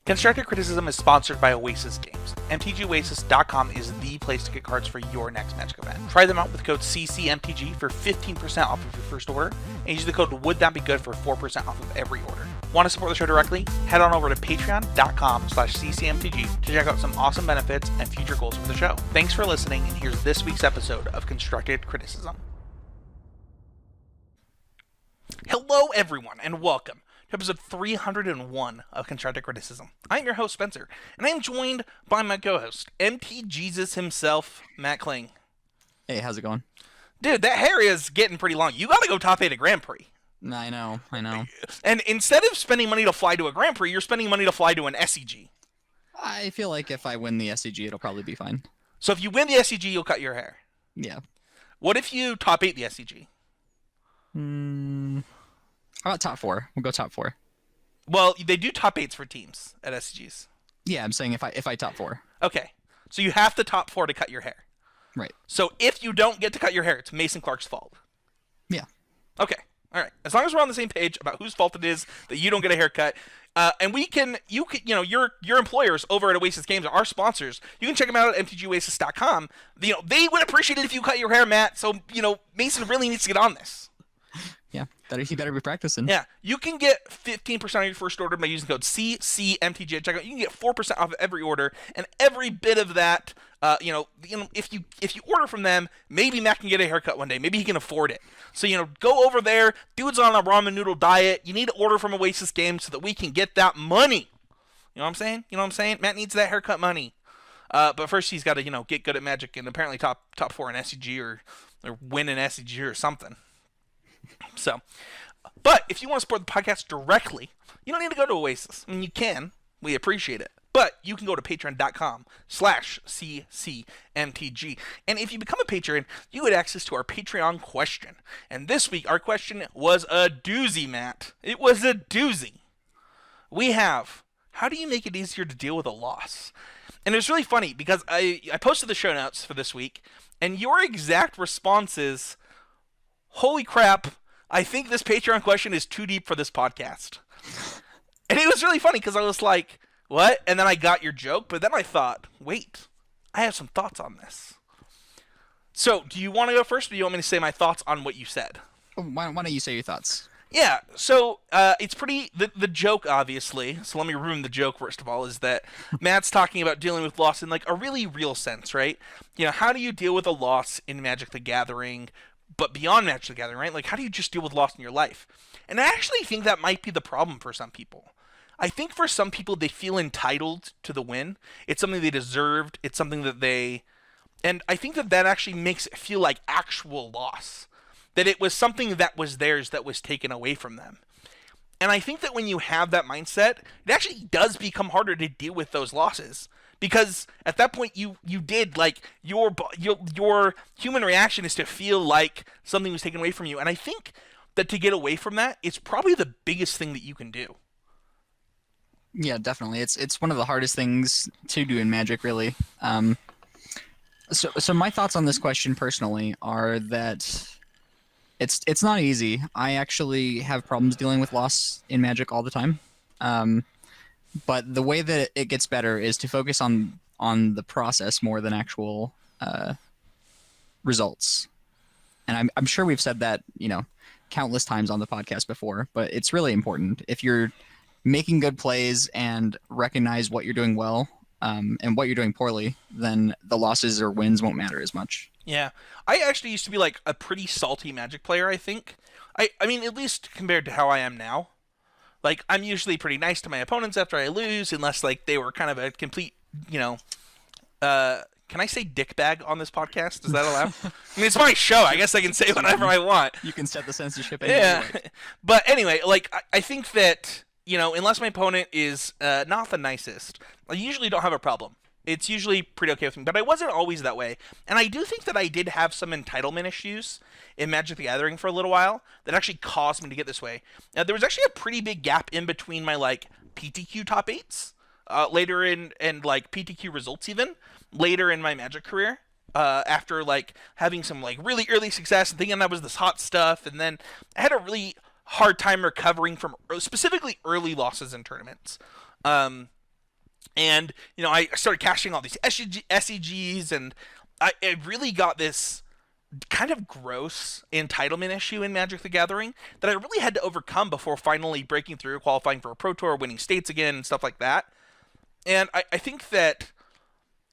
Constructive Criticism is sponsored by Oasis Games. MTGOasis.com is the place to get cards for your next Magic event. Try them out with code CCMTG for 15% off of your first order, and use the code Would That Be Good for 4% off of every order. Want to support the show directly? Head on over to patreon.com/CCMTG to check out some awesome benefits and future goals for the show. Thanks for listening, and here's this week's episode of Constructed Criticism. Hello everyone, and welcome to episode 301 of Constructive Criticism. I'm your host, Spencer, and I'm joined by my co-host, MT Jesus himself, Matt Kling. Hey, how's it going? Dude, that hair is getting pretty long. You gotta go top 8 at Grand Prix. I know. And instead of spending money to fly to a Grand Prix, you're spending money to fly to an SCG. I feel like if I win the SCG, it'll probably be fine. So if you win the SCG, you'll cut your hair. Yeah. What if you top 8 the SCG? How about top 4? We'll go top 4. Well, they do top 8s for teams at SCGs. Yeah, I'm saying if I top 4. Okay. So you have to top 4 to cut your hair. Right. So if you don't get to cut your hair, it's Mason Clark's fault. Yeah. Okay. All right. As long as we're on the same page about whose fault it is that you don't get a haircut, and your employers over at Oasis Games are our sponsors. You can check them out at mtgoasis.com. They would appreciate it if you cut your hair, Matt. So, Mason really needs to get on this. Yeah. He better be practicing. Yeah. You can get 15% on your first order by using code CCMTG at checkout. You can get 4% off of every order, and every bit of that, if you order from them, maybe Matt can get a haircut one day. Maybe he can afford it. So, go over there. Dude's on a ramen noodle diet. You need to order from Oasis Games so that we can get that money. You know what I'm saying? Matt needs that haircut money. But first he's got to, get good at Magic and apparently top 4 in SCG or win an SCG or something. So, but if you want to support the podcast directly, you don't need to go to Oasis. I mean, you can. We appreciate it. But you can go to patreon.com/CCMTG. And if you become a patron, you get access to our Patreon question. And this week, our question was a doozy, Matt. It was a doozy. We have, how do you make it easier to deal with a loss? And it was really funny because I posted the show notes for this week, and your exact response is, holy crap, I think this Patreon question is too deep for this podcast. And it was really funny because I was like, what? And then I got your joke, but then I thought, wait, I have some thoughts on this. So, do you want to go first, or do you want me to say my thoughts on what you said? Why don't you say your thoughts? Yeah, so it's pretty, the joke, obviously, so let me ruin the joke first of all, is that Matt's talking about dealing with loss in like a really real sense, right? How do you deal with a loss in Magic the Gathering, but beyond Magic the Gathering, right? Like, how do you just deal with loss in your life? And I actually think that might be the problem for some people. I think for some people, they feel entitled to the win. It's something they deserved. It's something that and I think that actually makes it feel like actual loss. That it was something that was theirs that was taken away from them. And I think that when you have that mindset, it actually does become harder to deal with those losses. Because at that point, you did, like, your human reaction is to feel like something was taken away from you. And I think that to get away from that, it's probably the biggest thing that you can do. Yeah, definitely. It's one of the hardest things to do in Magic, really. So my thoughts on this question personally are that it's not easy. I actually have problems dealing with loss in Magic all the time. But the way that it gets better is to focus on the process more than actual results. And I'm sure we've said that, countless times on the podcast before, but it's really important. If you're making good plays and recognize what you're doing well and what you're doing poorly, then the losses or wins won't matter as much. Yeah. I actually used to be like a pretty salty Magic player, I think. I mean, at least compared to how I am now. Like, I'm usually pretty nice to my opponents after I lose, unless, like, they were kind of a complete, can I say dickbag on this podcast? Is that allowed? I mean, it's my show. I guess I can say whatever I want. You can set the censorship. Yeah. But anyway, like, I think that, unless my opponent is not the nicest, I usually don't have a problem. It's usually pretty okay with me, but I wasn't always that way. And I do think that I did have some entitlement issues in Magic the Gathering for a little while that actually caused me to get this way. Now, there was actually a pretty big gap in between my, like, PTQ top 8s, later in like, PTQ results even, later in my Magic career, after, like, having some, like, really early success and thinking that was this hot stuff, and then I had a really hard time recovering from specifically early losses in tournaments. And I started cashing all these SEGs, and I really got this kind of gross entitlement issue in Magic the Gathering that I really had to overcome before finally breaking through, qualifying for a Pro Tour, winning states again, and stuff like that. And I think that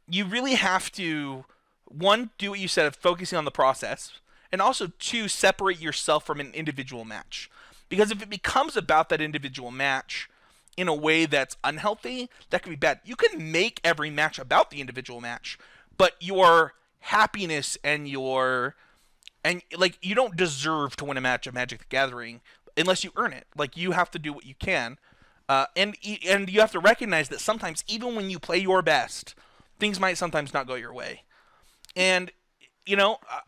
you really have to, one, do what you said of focusing on the process, and also, two, separate yourself from an individual match. Because if it becomes about that individual match in a way that's unhealthy, that could be bad. You can make every match about the individual match, but your happiness and like, you don't deserve to win a match of Magic the Gathering unless you earn it. Like, you have to do what you can, and you have to recognize that sometimes, even when you play your best, things might sometimes not go your way. And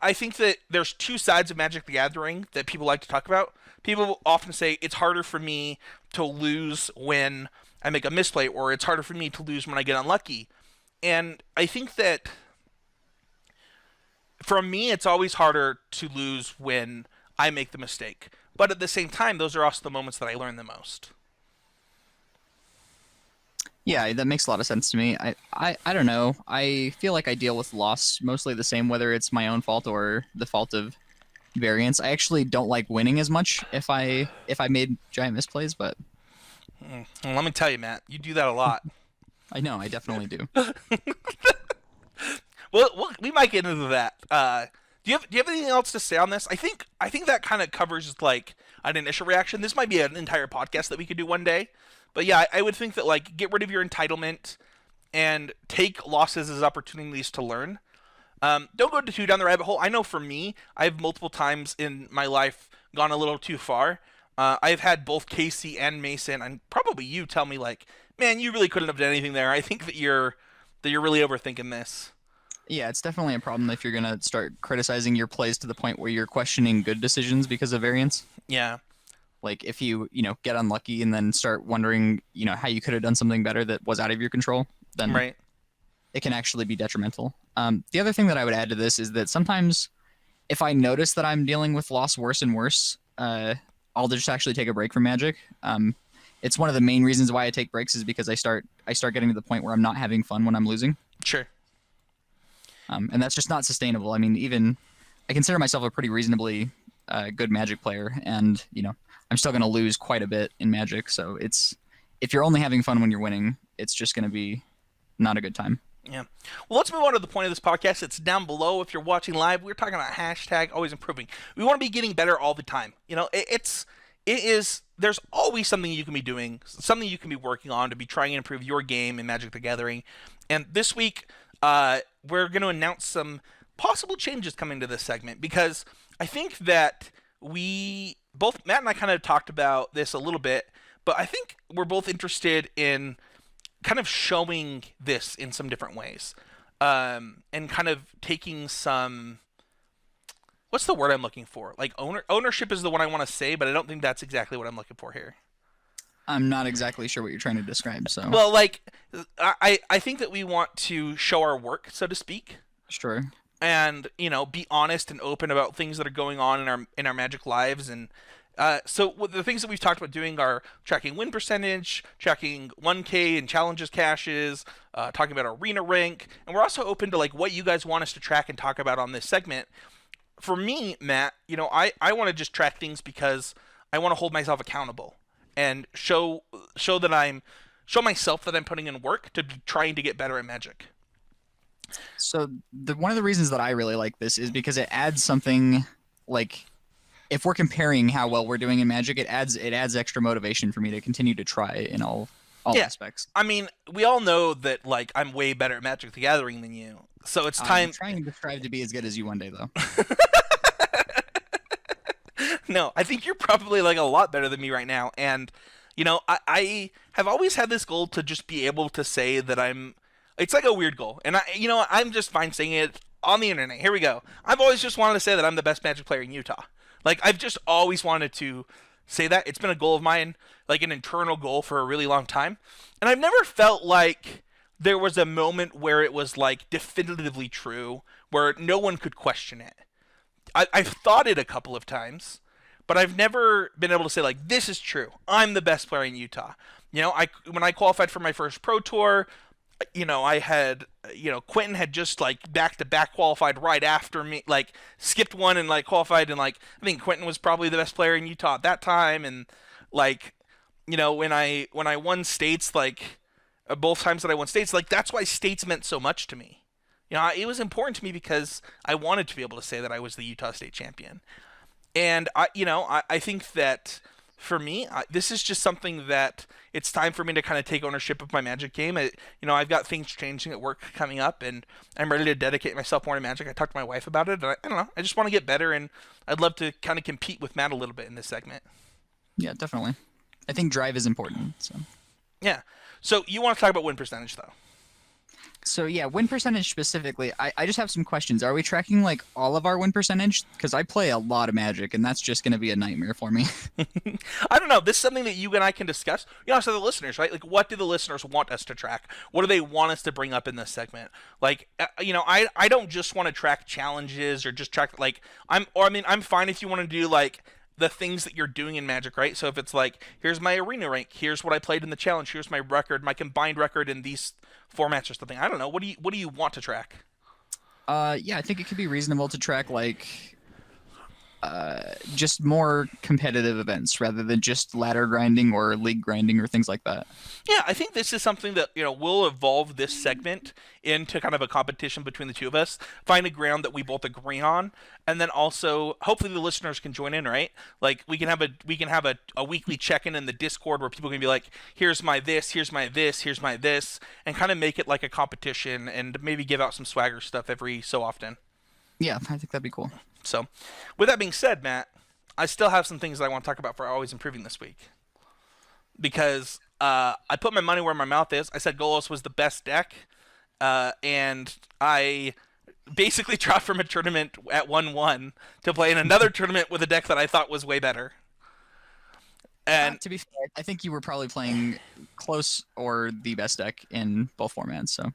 I think that there's two sides of Magic the Gathering that people like to talk about. People often say it's harder for me to lose when I make a misplay, or it's harder for me to lose when I get unlucky. And I think that for me, it's always harder to lose when I make the mistake. But at the same time, those are also the moments that I learn the most. Yeah, that makes a lot of sense to me. I don't know. I feel like I deal with loss mostly the same, whether it's my own fault or the fault of variance. I actually don't like winning as much if I made giant misplays, but Well, let me tell you, Matt, you do that a lot. I know I definitely do. Well, we might get into that. Do you have anything else to say on this? I think that kind of covers like an initial reaction. This might be an entire podcast that we could do one day. But yeah, I would think that, like, get rid of your entitlement and take losses as opportunities to learn. Don't go too down the rabbit hole. I know for me, I've multiple times in my life gone a little too far. I've had both Casey and Mason, and probably you, tell me, like, man, you really couldn't have done anything there. I think that you're really overthinking this. Yeah, it's definitely a problem if you're gonna start criticizing your plays to the point where you're questioning good decisions because of variance. Yeah. Like if you get unlucky and then start wondering, how you could have done something better that was out of your control, then Right. it can actually be detrimental. The other thing that I would add to this is that sometimes if I notice that I'm dealing with loss worse and worse, I'll just actually take a break from Magic. It's one of the main reasons why I take breaks is because I start getting to the point where I'm not having fun when I'm losing. Sure. And that's just not sustainable. I mean, even I consider myself a pretty reasonably good Magic player, and I'm still going to lose quite a bit in Magic. So if you're only having fun when you're winning, it's just going to be not a good time. Yeah. Well, let's move on to the point of this podcast. It's down below if you're watching live. We're talking about hashtag always improving. We want to be getting better all the time. There's always something you can be doing, something you can be working on to be trying to improve your game in Magic the Gathering. And this week, we're going to announce some possible changes coming to this segment, because I think that both Matt and I kind of talked about this a little bit, but I think we're both interested in kind of showing this in some different ways, and kind of taking some, what's the word I'm looking for? Like ownership is the one I want to say, but I don't think that's exactly what I'm looking for here. I'm not exactly sure what you're trying to describe. So Well, like, I think that we want to show our work, so to speak, sure. and be honest and open about things that are going on in our Magic lives. And so the things that we've talked about doing are tracking win percentage, tracking 1K and challenges caches, talking about arena rank, and we're also open to like what you guys want us to track and talk about on this segment. For me, Matt, I want to just track things because I want to hold myself accountable and show myself that I'm putting in work to be trying to get better at Magic. So one of the reasons that I really like this is because it adds something, like if we're comparing how well we're doing in Magic, it adds extra motivation for me to continue to try in all Yeah. aspects. I mean, we all know that, like, I'm way better at Magic the Gathering than you, so it's time. I'm trying to strive to be as good as you one day, though. No, I think you're probably like a lot better than me right now, and I have always had this goal to just be able to say that I'm. It's like a weird goal, and I'm just fine saying it on the internet. Here we go. I've always just wanted to say that I'm the best Magic player in Utah. Like, I've just always wanted to say that. It's been a goal of mine, like an internal goal for a really long time, and I've never felt like there was a moment where it was like definitively true, where no one could question it. I've thought it a couple of times, but I've never been able to say, like, this is true. I'm the best player in Utah. When I qualified for my first Pro Tour, I had, Quentin had just like back to back qualified right after me, like skipped one and like qualified, and like I think Quentin was probably the best player in Utah at that time, and like, when I won states, like both times that I won states, like that's why states meant so much to me. It was important to me because I wanted to be able to say that I was the Utah State champion. And I think that for me, this is just something that it's time for me to kind of take ownership of my Magic game. I've got things changing at work coming up, and I'm ready to dedicate myself more to Magic. I talked to my wife about it, and I don't know. I just want to get better, and I'd love to kind of compete with Matt a little bit in this segment. Yeah, definitely. I think drive is important. Yeah. So you want to talk about win percentage, though? So yeah, win percentage specifically. I just have some questions. Are we tracking like all of our win percentage? Because I play a lot of Magic, and that's just going to be a nightmare for me. I don't know. This is something that you and I can discuss. So the listeners, right? Like, what do the listeners want us to track? What do they want us to bring up in this segment? Like, I don't just want to track challenges or just track like I'm fine if you want to do like the things that you're doing in Magic, right? So if it's like, here's my arena rank, here's what I played in the challenge, here's my record, my combined record in these formats or something. I don't know. What do you want to track? Yeah, I think it could be reasonable to track like just more competitive events rather than just ladder grinding or league grinding or things like that. Yeah, I think this is something that will evolve this segment into kind of a competition between the two of us. Find a ground that we both agree on, and then also hopefully the listeners can join in, right? Like we can have a weekly check-in in the Discord where people can be like, here's my this, here's my this, here's my this, and kind of make it like a competition and maybe give out some swagger stuff every so often. Yeah, I think that'd be cool. So, with that being said, Matt, I still have some things that I want to talk about for Always Improving this week. Because I put my money where my mouth is. I said Golos was the best deck, and I basically dropped from a tournament at 1-1 to play in another tournament with a deck that I thought was way better. And To be fair, I think you were probably playing close or the best deck in both formats. So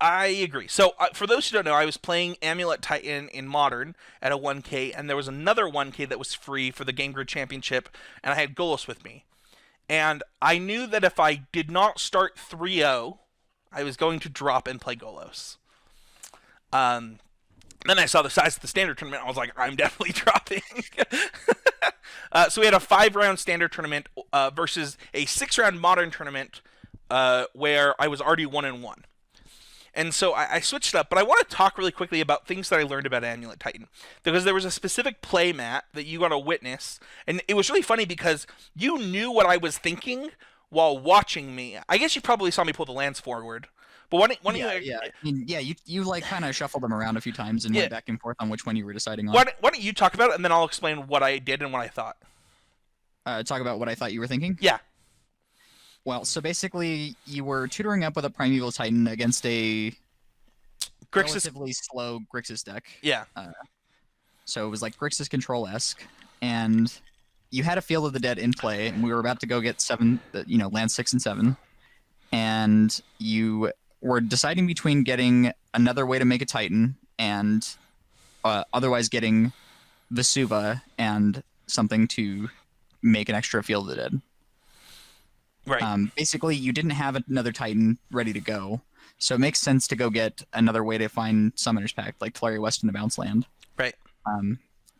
I agree. So for those who don't know, I was playing Amulet Titan in Modern at a 1K, and there was another 1K that was free for the Game Grid Championship, and I had Golos with me. And I knew that if I did not start 3-0, I was going to drop and play Golos. Then I saw the size of the standard tournament. I was like, I'm definitely dropping. So we had a 5-round standard tournament versus a 6-round modern tournament where I was already 1-1. And so I switched up, but I want to talk really quickly about things that I learned about Amulet Titan. Because there was a specific play, Matt, that you got to witness. And it was really funny because you knew what I was thinking while watching me. I guess you probably saw me pull the lands forward. But why don't you... Yeah. I mean, yeah, you like kind of shuffled them around a few times and went back and forth on which one you were deciding on. Why don't you talk about it, and then I'll explain what I did and what I thought. Talk about what I thought you were thinking? Yeah. Well, so basically, you were tutoring up with a Primeval Titan against a Grixis... relatively slow Grixis deck. Yeah. So it was like Grixis Control-esque, and you had a Field of the Dead in play, and we were about to go get land 6 and 7, and you were deciding between getting another way to make a Titan and otherwise getting Vesuva and something to make an extra Field of the Dead. Right. Basically, you didn't have another Titan ready to go, so it makes sense to go get another way to find Summoner's Pact, like Teferi West and the Bounce Land. Right.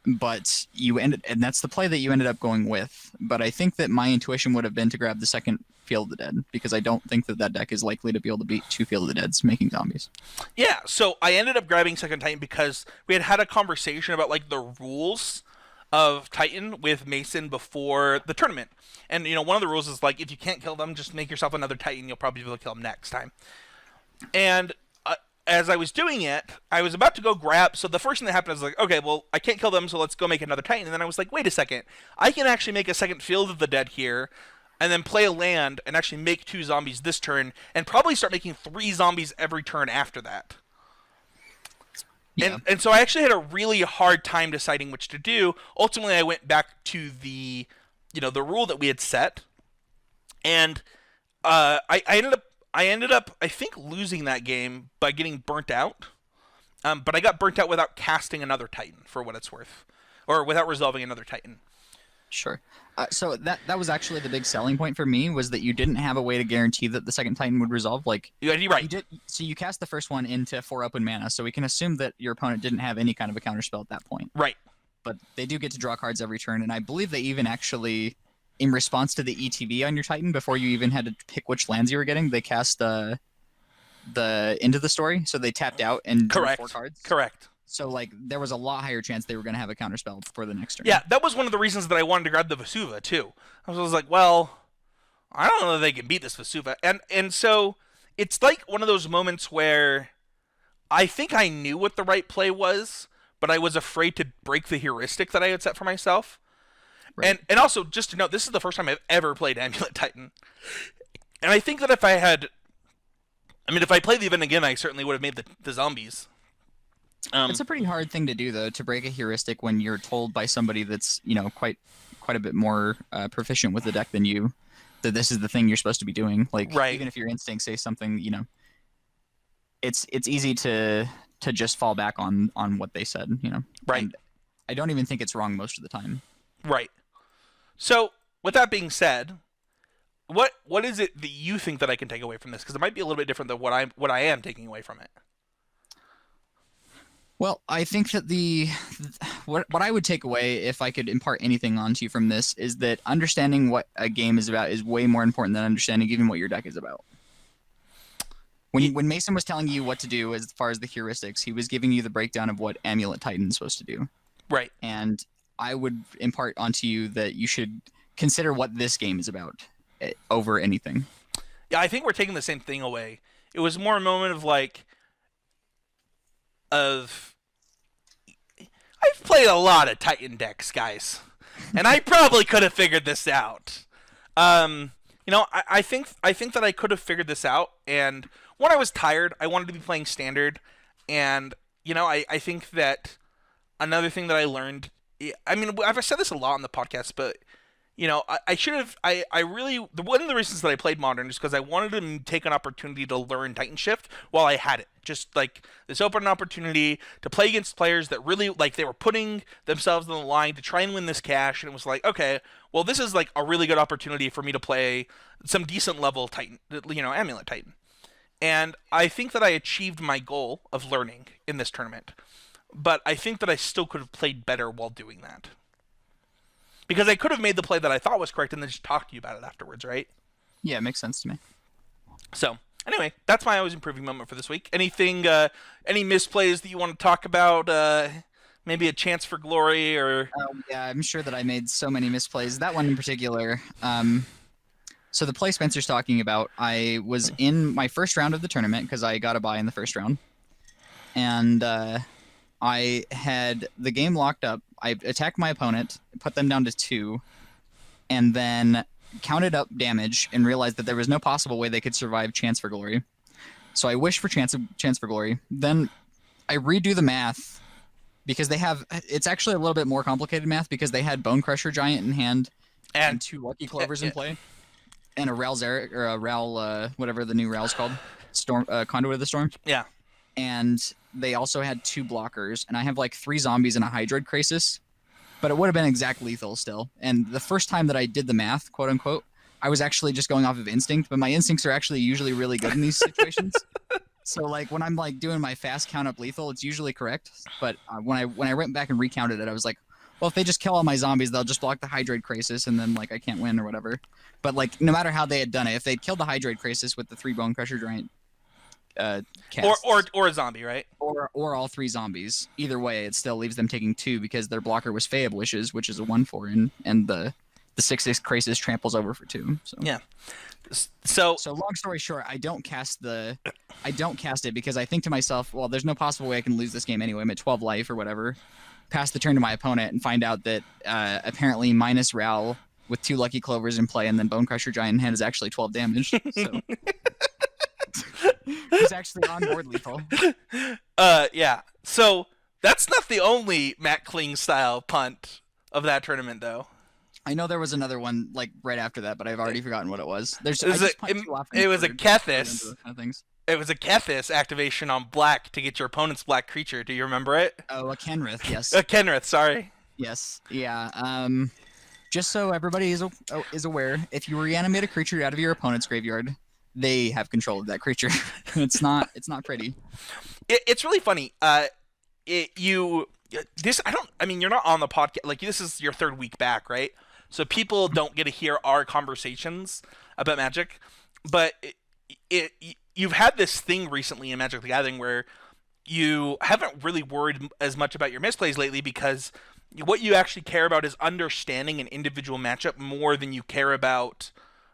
But and that's the play that you ended up going with. But I think that my intuition would have been to grab the second Field of the Dead, because I don't think that deck is likely to be able to beat 2 Field of the Deads making zombies. Yeah, so I ended up grabbing second Titan because we had a conversation about like the rules of Titan with Mason before the tournament. And, one of the rules is, like, if you can't kill them, just make yourself another Titan. You'll probably be able to kill them next time. And as I was doing it, I was about to go grab... So the first thing that happened was like, okay, well, I can't kill them, so let's go make another Titan. And then I was like, wait a second. I can actually make a second Field of the Dead here, and then play a land, and actually make 2 zombies this turn, and probably start making 3 zombies every turn after that. Yeah. And so I actually had a really hard time deciding which to do. Ultimately, I went back to the rule that we had set, and I ended up I think losing that game by getting burnt out. But I got burnt out without casting another Titan, for what it's worth, or without resolving another Titan. Sure. So that was actually the big selling point for me, was that you didn't have a way to guarantee that the second Titan would resolve. Like, You're you right. did. So you cast the first one into 4 open mana, so we can assume that your opponent didn't have any kind of a counterspell at that point. Right. But they do get to draw cards every turn, and I believe they even actually, in response to the ETB on your Titan, before you even had to pick which lands you were getting, they cast the Into the Story, so they tapped out and drew Correct. 4 cards. Correct. So like there was a lot higher chance they were going to have a counterspell for the next turn. Yeah, that was one of the reasons that I wanted to grab the Vesuva too. I was like, well, I don't know if they can beat this Vesuva, and so it's like one of those moments where I think I knew what the right play was, but I was afraid to break the heuristic that I had set for myself. Right. And also, just to note, this is the first time I've ever played Amulet Titan, and I think that if I played the event again, I certainly would have made the zombies. It's a pretty hard thing to do, though, to break a heuristic when you're told by somebody that's, quite a bit more proficient with the deck than you, that this is the thing you're supposed to be doing. Like, Right. even if your instincts say something, it's easy to just fall back on what they said, Right. And I don't even think it's wrong most of the time. Right. So, with that being said, what is it that you think that I can take away from this? Because it might be a little bit different than what I am taking away from it. Well, I think that what I would take away, if I could impart anything onto you from this, is that understanding what a game is about is way more important than understanding even what your deck is about. When Mason was telling you what to do as far as the heuristics, he was giving you the breakdown of what Amulet Titan is supposed to do. Right. And I would impart onto you that you should consider what this game is about over anything. Yeah, I think we're taking the same thing away. It was more a moment of like, I've played a lot of Titan decks, guys, and I probably could have figured this out. I think that I could have figured this out, and when I was tired, I wanted to be playing standard, and I think that another thing that I learned. I mean, I've said this a lot on the podcast, but I should have. I really one of the reasons that I played Modern is because I wanted to take an opportunity to learn Titan Shift while I had it. Just like this open opportunity to play against players that really they were putting themselves on the line to try and win this cash, and it was like, okay, well, this is like a really good opportunity for me to play some decent level Titan, Amulet Titan. And I think that I achieved my goal of learning in this tournament, but I think that I still could have played better while doing that. Because I could have made the play that I thought was correct and then just talk to you about it afterwards, right? Yeah, it makes sense to me. So, anyway, that's my always improving moment for this week. Anything, any misplays that you want to talk about? Maybe a chance for glory or... Yeah, I'm sure that I made so many misplays. That one in particular. So the play Spencer's talking about, I was in my first round of the tournament because I got a bye in the first round. And I had the game locked up. I attacked my opponent, put them down to 2, and then counted up damage and realized that there was no possible way they could survive Chance for Glory. So I wished for Chance for Glory. Then I redo the math because it's actually a little bit more complicated math because they had Bone Crusher Giant in hand and 2 Lucky Clovers in play and a Ral Zarek, or a Ral, whatever the new Ral's called, Conduit of the Storm. Yeah. And they also had 2 blockers, and I have like 3 zombies and a Hydroid Krasis, but it would have been exact lethal still. And the first time that I did the math, quote unquote, I was actually just going off of instinct, but my instincts are actually usually really good in these situations. So like when I'm like doing my fast count up lethal, it's usually correct. But when I went back and recounted it, I was like, well, if they just kill all my zombies, they'll just block the Hydroid Krasis, and then like I can't win or whatever. But like no matter how they had done it, if they'd killed the Hydroid Krasis with the 3 Bone Crusher Giant casts, or a zombie, right? Or all 3 zombies. Either way, it still leaves them taking 2 because their blocker was Fey of Wishes, which is a 1/4, and the 6/6 Krasis tramples over for 2. So Yeah. So long story short, I don't cast it because I think to myself, well, there's no possible way I can lose this game anyway. I'm at 12 life or whatever. Pass the turn to my opponent and find out that apparently minus Ral with 2 Lucky Clovers in play and then Bone Crusher Giant in hand is actually 12 damage. So he's actually on board lethal. Yeah. So that's not the only Matt Kling style punt of that tournament, though. I know there was another one like right after that, but I've already forgotten what it was. It was a Kethis. Kind of things. It was a Kethis activation on black to get your opponent's black creature. Do you remember it? Oh, a Kenrith, yes. A Kenrith, sorry. Yes, yeah. just so everybody is aware, if you reanimate a creature out of your opponent's graveyard, they have control of that creature. It's not pretty. It's really funny. You this I don't. I mean, you're not on the podcast. Like this is your third week back, right? So people don't get to hear our conversations about Magic, but you've had this thing recently in Magic the Gathering where you haven't really worried as much about your misplays lately because what you actually care about is understanding an individual matchup more than you care about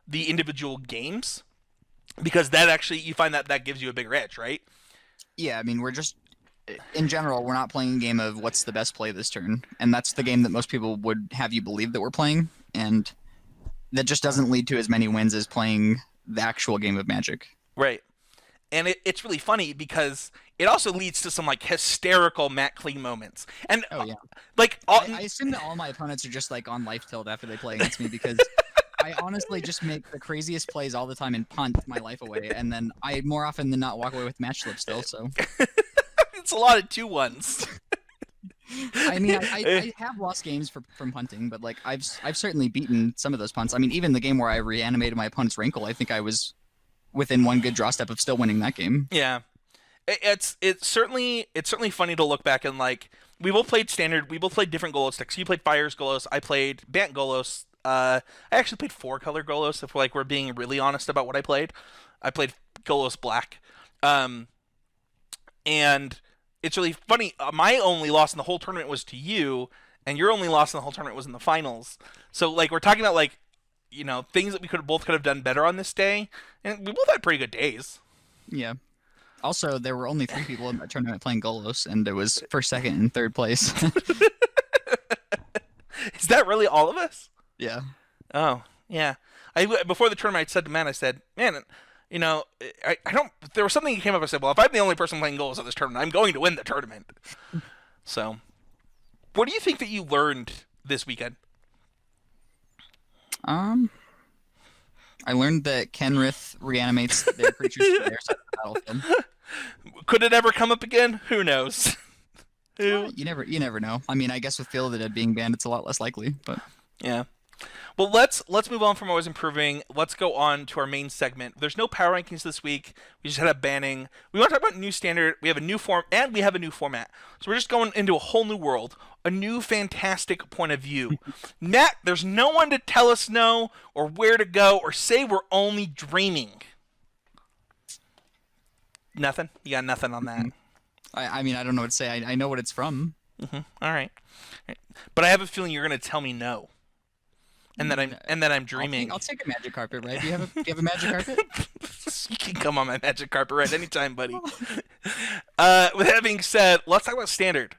the individual games because that actually you find that that gives you a bigger edge, right? Yeah, I mean, we're just in general, we're not playing a game of what's the best play this turn, and that's the game that most people would have you believe that we're playing, and that just doesn't lead to as many wins as playing the actual game of Magic. Right. And it's really funny because it also leads to some like hysterical Matt Kling moments. And Oh yeah, like I assume that all my opponents are just like on life tilt after they play against me because I honestly just make the craziest plays all the time and punt my life away, and then I more often than not walk away with match slip still. So it's a lot of 2-1s. I mean, I have lost games from punting, but like I've certainly beaten some of those punts. I mean, even the game where I reanimated my opponent's Rankle, I think I was within one good draw step of still winning that game. Yeah. It's certainly funny to look back and like we both played standard, we both played different Golos decks. You played Fires Golos, I played Bant Golos. I actually played 4-color Golos if we're being really honest about what I played. I played Golos Black. And it's really funny. My only loss in the whole tournament was to you, and your only loss in the whole tournament was in the finals. So like we're talking about like things that we could have done better on this day, and we both had pretty good days. Yeah. Also, there were only 3 people in that tournament playing Golos, and it was first, second, and third place. Is that really all of us? Yeah. Oh yeah. Before the tournament, I said to Matt, I said, man, I don't. There was something that came up. I said, well, if I'm the only person playing goals at this tournament, I'm going to win the tournament. So, what do you think that you learned this weekend? I learned that Kenrith reanimates their creatures to their side of the battlefield. Could it ever come up again? Who knows? You never know. I mean, I guess with Field of the Dead being banned, it's a lot less likely. But yeah. Well, let's move on from always improving. Let's go on to our main segment. There's no power rankings this week. We just had a banning. We want to talk about new standard. We have a new form, and we have a new format. So we're just going into a whole new world, a new fantastic point of view. Matt, there's no one to tell us no or where to go or say we're only dreaming. Nothing. You got nothing on that. I mean, I don't know what to say. I know what it's from. Mm-hmm. All right. But I have a feeling you're going to tell me no. And that I'm dreaming. I'll take a magic carpet, right? Do you have a magic carpet? You can come on my magic carpet right anytime, buddy. With that being said, let's talk about standard.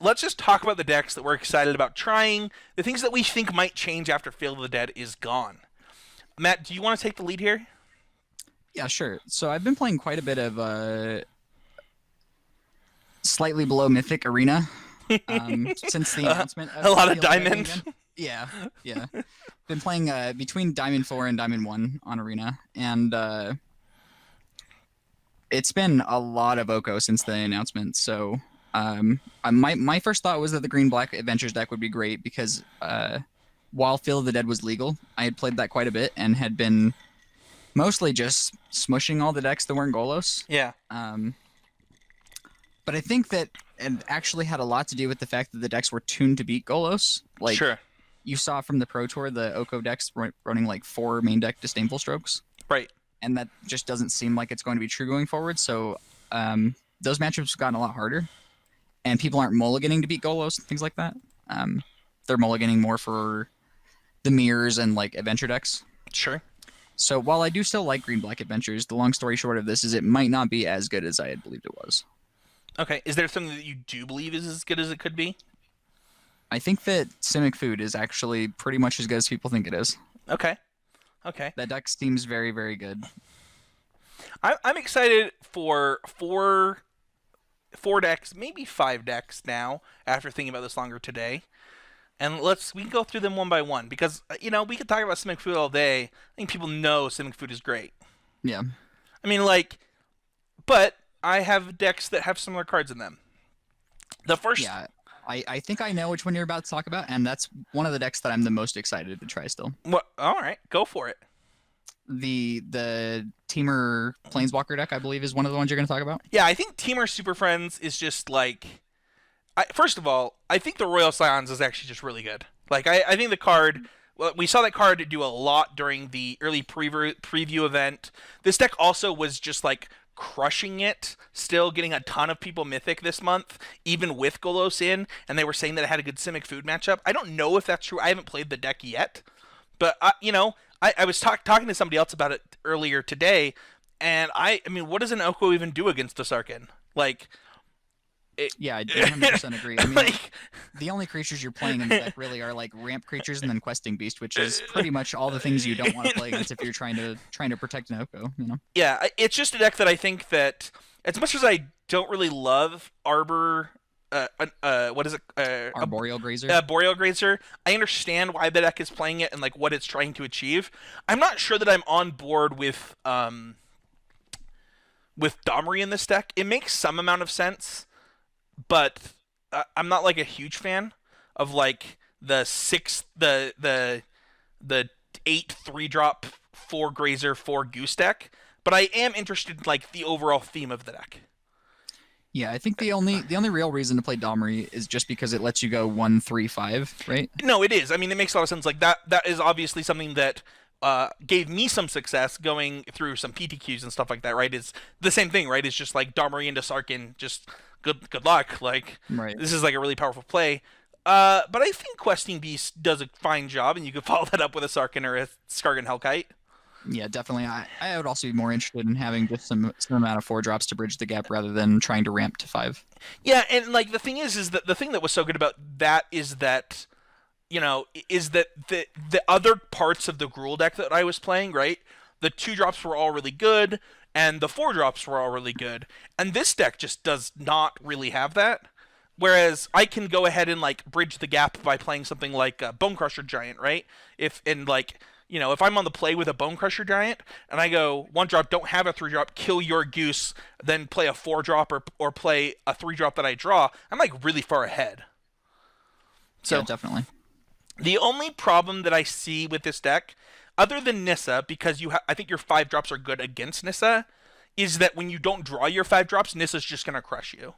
Let's just talk about the decks that we're excited about trying, the things that we think might change after Field of the Dead is gone. Matt, do you want to take the lead here? Yeah, sure. So I've been playing quite a bit of slightly below Mythic Arena since the announcement. A lot of Diamond. Yeah. Been playing between Diamond 4 and Diamond 1 on Arena, and it's been a lot of Oko since the announcement. So my first thought was that the Green-Black Adventures deck would be great because while Field of the Dead was legal, I had played that quite a bit and had been mostly just smushing all the decks that weren't Golos. Yeah. But I think that it actually had a lot to do with the fact that the decks were tuned to beat Golos. Like, sure. You saw from the Pro Tour, the Oko decks running like 4 main deck Disdainful Strokes. Right. And that just doesn't seem like it's going to be true going forward. So those matchups have gotten a lot harder. And people aren't mulliganing to beat Golos and things like that. They're mulliganing more for the mirrors and like adventure decks. Sure. So while I do still like Green-Black Adventures, the long story short of this is it might not be as good as I had believed it was. Okay. Is there something that you do believe is as good as it could be? I think that Simic Food is actually pretty much as good as people think it is. Okay. That deck seems very, very good. I'm excited for four decks, maybe 5 decks now, after thinking about this longer today. And we can go through them one by one, because, we could talk about Simic Food all day. I think people know Simic Food is great. Yeah. I mean, but I have decks that have similar cards in them. The first... Yeah. I think I know which one you're about to talk about, and that's one of the decks that I'm the most excited to try still. What? All right, go for it. The Teamer Planeswalker deck, I believe, is one of the ones you're going to talk about. Yeah, I think Teamer Super Friends is just like, first of all, I think the Royal Scions is actually just really good. Like, I think the card, well, we saw that card do a lot during the early preview event. This deck also was just like crushing it, still getting a ton of people Mythic this month, even with Golos in, and they were saying that it had a good Simic Food matchup. I don't know if that's true. I haven't played the deck yet, but I was talking to somebody else about it earlier today, and I mean, what does an Oko even do against a Sarkhan? Like, Yeah, I 100% agree. I mean, like, the only creatures you're playing in the deck really are like ramp creatures and then questing beast, which is pretty much all the things you don't want to play against if you're trying to protect an Oko. yeah, it's just a deck that I think that, as much as I don't really love Arbor, what is it? Arboreal Grazer. Boreal Grazer. I understand why the deck is playing it and like what it's trying to achieve. I'm not sure that I'm on board with Domri in this deck. It makes some amount of sense, but I'm not like a huge fan of like the 8 3-drop 4 Grazer 4 Goose deck. But I am interested in like the overall theme of the deck. Yeah, I think the only real reason to play Domri is just because it lets you go 1-3-5, right? No, it is. I mean, it makes a lot of sense. Like that is obviously something that gave me some success going through some PTQs and stuff like that. Right? It's the same thing, right? It's just like Domri into Sarkhan, just good luck. Like, right. This is like a really powerful play. But I think Questing Beast does a fine job, and you could follow that up with a Sarkhan or a Skargan Hellkite. Yeah, definitely. I would also be more interested in having just some amount of 4-drops to bridge the gap rather than trying to ramp to 5. Yeah, and like the thing is that the thing that was so good about that is that, the other parts of the Gruul deck that I was playing, right? The 2-drops were all really good, and the 4-drops were all really good, and this deck just does not really have that. Whereas I can go ahead and like bridge the gap by playing something like Bonecrusher Giant, right? If I'm on the play with a Bonecrusher Giant and I go 1-drop, don't have a 3-drop, kill your Goose, then play a 4-drop or play a 3-drop that I draw, I'm like really far ahead. So yeah, definitely. The only problem that I see with this deck, other than Nissa, because I think your 5-drops are good against Nissa, is that when you don't draw your 5-drops, Nissa's just gonna crush you.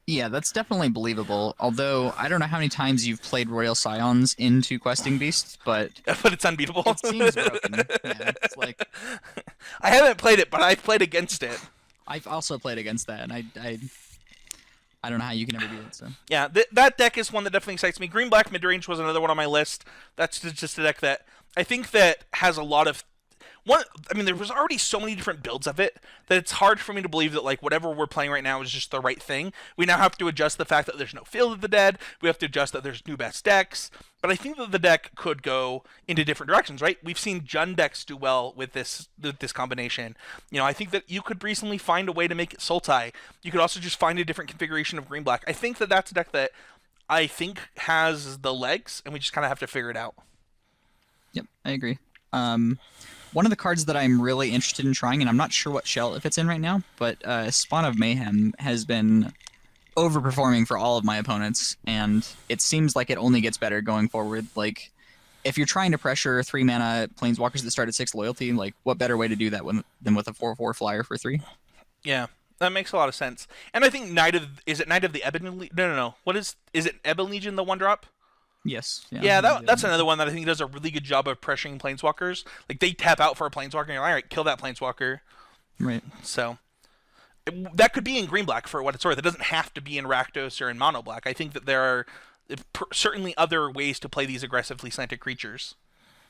Yeah, that's definitely believable. Although I don't know how many times you've played Royal Scions into Questing Beasts, but it's unbeatable. It seems broken. Yeah, it's like I haven't played it, but I've played against it. I've also played against that, and I don't know how you can ever beat it. So yeah, that deck is one that definitely excites me. Green Black Midrange was another one on my list. That's just a deck that I think that has a lot of there was already so many different builds of it that it's hard for me to believe that like whatever we're playing right now is just the right thing. We now have to adjust the fact that there's no Field of the Dead. We have to adjust that there's new best decks. But I think that the deck could go into different directions, right? We've seen Jund decks do well with this combination. I think that you could recently find a way to make it Sultai. You could also just find a different configuration of Green Black. I think that that's a deck that I think has the legs, and we just kind of have to figure it out. Yep, I agree. One of the cards that I'm really interested in trying, and I'm not sure what shell if it's in right now, but Spawn of Mayhem has been overperforming for all of my opponents, and it seems like it only gets better going forward. Like, if you're trying to pressure 3-mana Planeswalkers that start at 6 loyalty, like, what better way to do that than with a 4/4 flyer for 3? Yeah, that makes a lot of sense. And I think Knight of the Ebon Legion? No. Is it Ebon Legion, the 1-drop? Yes. Yeah, that's another one that I think does a really good job of pressuring Planeswalkers. Like, they tap out for a Planeswalker, and you're like, all right, kill that Planeswalker. Right. So, that could be in Green Black for what it's worth. It doesn't have to be in Rakdos or in Mono Black. I think that there are certainly other ways to play these aggressively slanted creatures.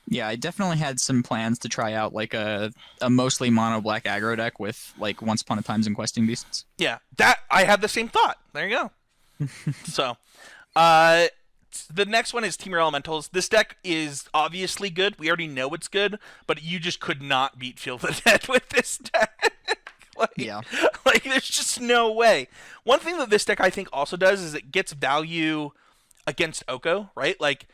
Yeah, I definitely had some plans to try out, like, a mostly Mono Black aggro deck with, like, Once Upon a Times and Questing Beasts. Yeah, I had the same thought. There you go. So, the next one is Temur Elementals. This deck is obviously good. We already know it's good, but you just could not beat Field of the Dead with this deck. Yeah. Like, there's just no way. One thing that this deck I think also does is it gets value against Oko, right? Like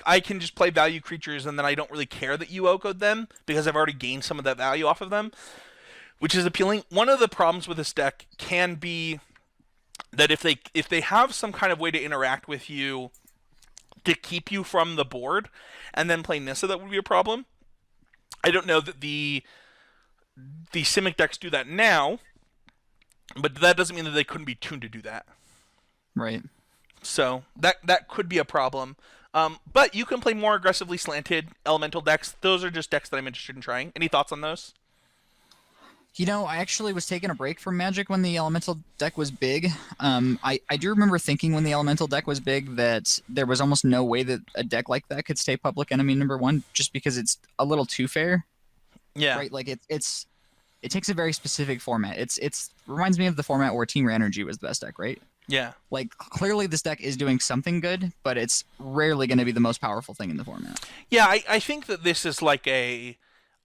I can just play value creatures and then I don't really care that you Oko'd them because I've already gained some of that value off of them, which is appealing. One of the problems with this deck can be that if they have some kind of way to interact with you to keep you from the board and then play Nissa, that would be a problem. I don't know that the Simic decks do that now, but that doesn't mean that they couldn't be tuned to do that. Right. So that could be a problem. But you can play more aggressively slanted elemental decks. Those are just decks that I'm interested in trying. Any thoughts on those? You know, I actually was taking a break from Magic when the Elemental deck was big. I do remember thinking when the Elemental deck was big that there was almost no way that a deck like that could stay Public Enemy #1, just because it's a little too fair. Yeah. Right? Like it takes a very specific format. It's reminds me of the format where Team Energy was the best deck, right? Yeah. Like clearly this deck is doing something good, but it's rarely going to be the most powerful thing in the format. Yeah, I think that this is like the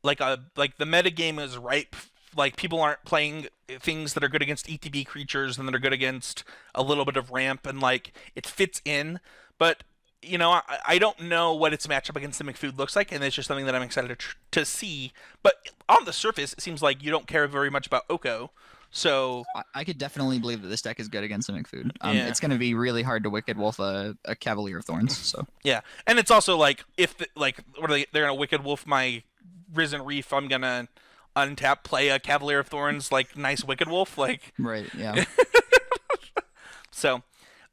metagame is ripe. Like people aren't playing things that are good against ETB creatures and that are good against a little bit of ramp, and like it fits in. But I don't know what its matchup against Simic Food looks like, and it's just something that I'm excited to see. But on the surface, it seems like you don't care very much about Oko. So I could definitely believe that this deck is good against Simic Food. Yeah. It's going to be really hard to Wicked Wolf a Cavalier of Thorns. So yeah, and it's also like if what are they're gonna Wicked Wolf my Risen Reef, I'm gonna untap, play a Cavalier of Thorns, like nice Wicked Wolf, like right, yeah. so.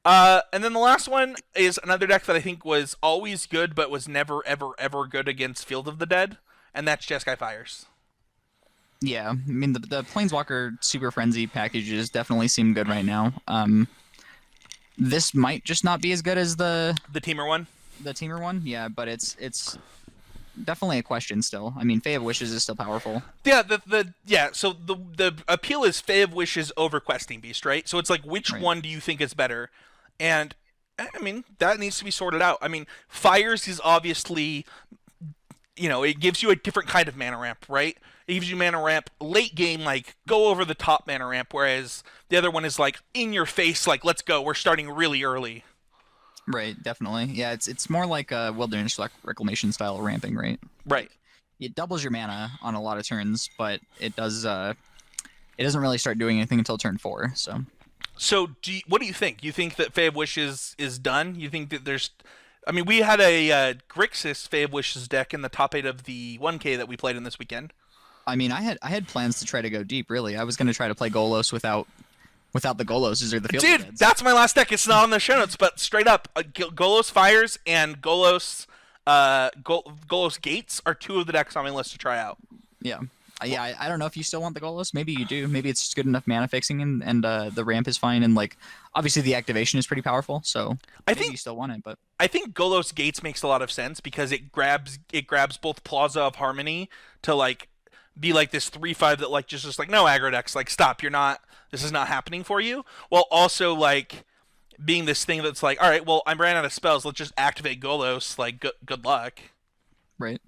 And then the last one is another deck that I think was always good, but was never, ever, ever good against Field of the Dead, and that's Jeskai Fires. Yeah, I mean the Planeswalker Super Frenzy packages definitely seem good right now. This might just not be as good as the Teamer one. The Teamer one, yeah, but it's definitely a question still. I mean, Fae of Wishes is still powerful. Yeah, so the appeal is Fae of Wishes over Questing Beast, right? So it's like which one do you think is better? And I mean, that needs to be sorted out. I mean, Fires is obviously, it gives you a different kind of mana ramp, right? It gives you mana ramp late game, like go over the top mana ramp, whereas the other one is like in your face, like let's go, we're starting really early. Right, definitely. Yeah, it's more like a Wilderness Reclamation style ramping, right? Right. It doubles your mana on a lot of turns, but it doesn't really start doing anything until turn 4. So what do you think? You think that Fae of Wishes is done? You think that there's... I mean, we had a Grixis Fae of Wishes deck in the top 8 of the 1K that we played in this weekend. I mean, I had plans to try to go deep, really. I was going to try to play Golos without the Goloses or the Field of Deads. That's my last deck. It's not on the show notes, but straight up, Golos Fires and Golos Gates are 2 of the decks on my list to try out. Yeah. Yeah, I don't know if you still want the Golos. Maybe you do. Maybe it's just good enough mana fixing, and the ramp is fine, and like obviously the activation is pretty powerful. So I think you still want it, but I think Golos Gates makes a lot of sense because it grabs both Plaza of Harmony to like be like this 3/5 that like just like no aggro decks, like stop, this is not happening for you, while also like being this thing that's like, all right, well I ran out of spells, let's just activate Golos, like good luck. Right.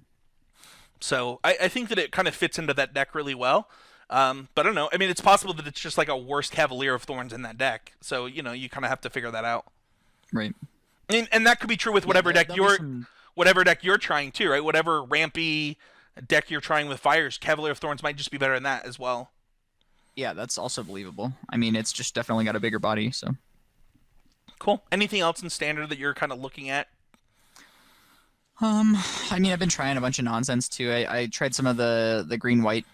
So I think that it kind of fits into that deck really well. But I don't know. I mean, it's possible that it's just like a worse Cavalier of Thorns in that deck. So, you kind of have to figure that out. Right. And that could be true with whatever deck you're trying too, right? Whatever rampy deck you're trying with Fires, Cavalier of Thorns might just be better than that as well. Yeah, that's also believable. I mean, it's just definitely got a bigger body, so. Cool. Anything else in Standard that you're kind of looking at? I mean, I've been trying a bunch of nonsense too. I tried some of the green-white